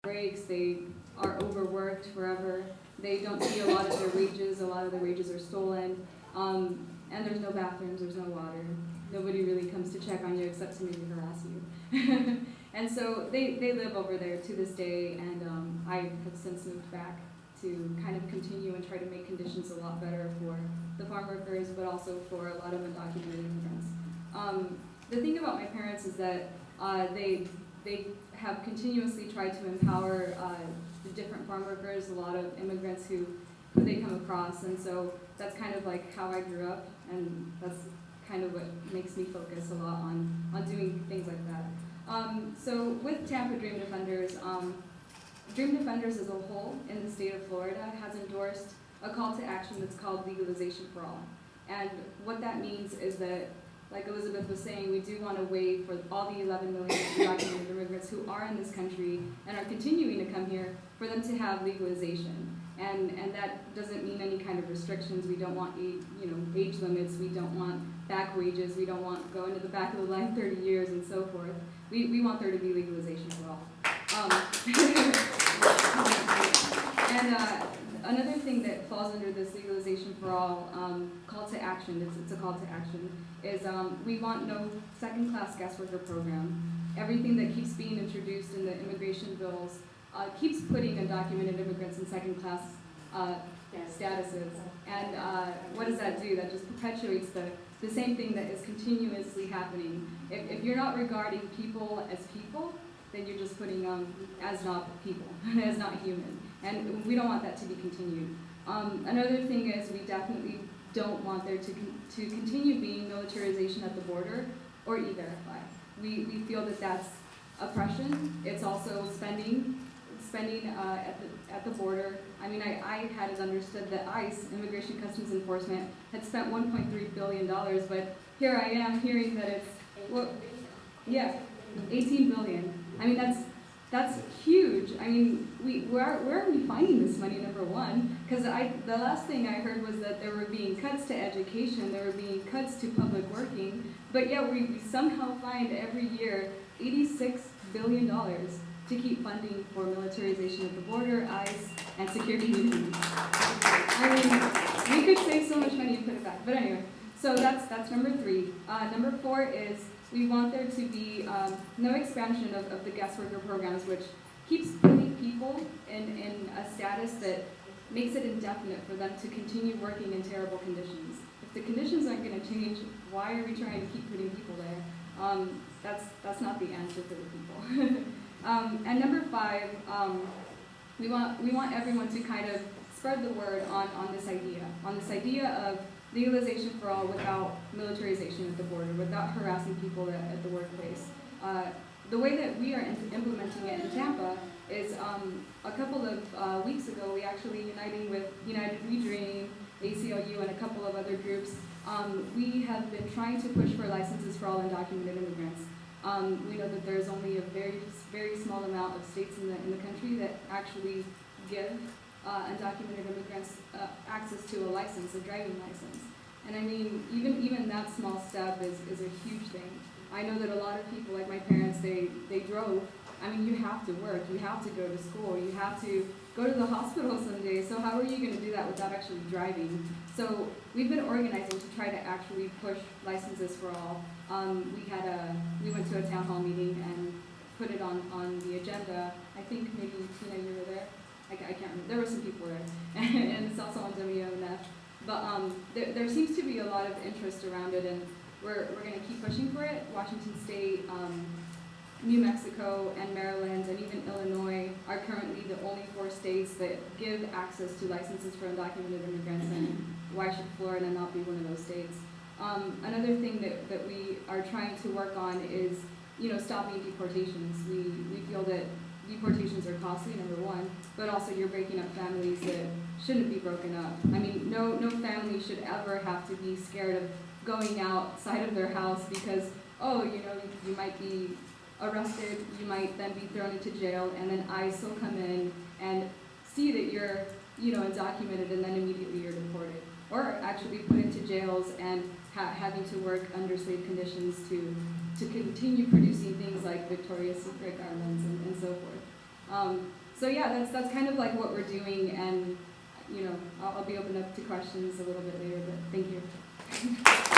breaks, they are overworked forever, they don't see a lot of their wages, a lot of their wages are stolen, and there's no bathrooms, there's no water. Nobody really comes to check on you except to maybe harass you. And so they live over there to this day, and I have since moved back to kind of continue and try to make conditions a lot better for the farm workers, but also for a lot of undocumented immigrants. The thing about my parents is that they have continuously tried to empower the different farm workers, a lot of immigrants who they come across, and so that's kind of like how I grew up, and that's kind of what makes me focus a lot on doing things like that. So with Tampa Dream Defenders, Dream Defenders as a whole in the state of Florida has endorsed a call to action that's called legalization for all. And what that means is that, like Elizabeth was saying, we do want a way for all the 11 million undocumented immigrants who are in this country and are continuing to come here for them to have legalization. And that doesn't mean any kind of restrictions. We don't want age limits. We don't want back wages. We don't want going to the back of the line 30 years and so forth. We want there to be legalization for all. And another thing that falls under this legalization for all call to action, it's a call to action, is we want no second-class guest worker program. Everything that keeps being introduced in the immigration bills keeps putting undocumented immigrants in second-class statuses. And what does that do? That just perpetuates the same thing that is continuously happening. If you're not regarding people as people, then you're just putting as not people, as not human. And we don't want that to be continued. Another thing is we definitely don't want there to continue being militarization at the border or E-Verify. We feel that that's oppression. It's also spending at the border. I mean, I had it understood that ICE, Immigration Customs Enforcement, had spent $1.3 billion, but here I am hearing that it's, well, yeah, $18 billion. I mean, that's huge. I mean, where are we finding this money, number one? Because the last thing I heard was that there were being cuts to education, there were being cuts to public working, but yet we somehow find every year $86 billion to keep funding for militarization at the border, ICE, and secure communities. I mean, we could save so much money and put it back. But anyway, so that's number 3. Number 4 is we want there to be no expansion of the guest worker programs, which keeps putting people in a status that makes it indefinite for them to continue working in terrible conditions. If the conditions aren't going to change, why are we trying to keep putting people there? That's not the answer for the people. And number 5, we want everyone to kind of spread the word on this idea of legalization for all without militarization at the border, without harassing people at the workplace. The way that we are implementing it in Tampa is a couple of weeks ago, we actually, uniting with United We Dream, ACLU, and a couple of other groups, we have been trying to push for licenses for all undocumented immigrants. We know that there's only a very, very small amount of states in the country that actually give undocumented immigrants access to a license, a driving license. And I mean, even that small step is a huge thing. I know that a lot of people, like my parents, they drove. I mean, you have to work, you have to go to school, you have to go to the hospital someday, so how are you going to do that without actually driving? So we've been organizing to try to actually push licenses for all. We went to a town hall meeting and put it on the agenda. I think maybe, Tina, you were there? I can't remember. There were some people there. And it's also on WMF. But there seems to be a lot of interest around it, and we're going to keep pushing for it. Washington State, New Mexico, and Maryland, and even Illinois are currently the only 4 states that give access to licenses for undocumented immigrants, and why should Florida not be one of those states? Another thing that we are trying to work on is, stopping deportations. We feel that deportations are costly, number 1, but also you're breaking up families that shouldn't be broken up. I mean, no family should ever have to be scared of going outside of their house because, you might be arrested, you might then be thrown into jail, and then ICE will come in and see that you're, undocumented, and then immediately you're deported. Or actually put into jails and having to work under slave conditions to continue producing things like Victoria's Secret garments and so forth. So yeah, that's kind of like what we're doing, and you know, I'll be open up to questions a little bit later, but thank you.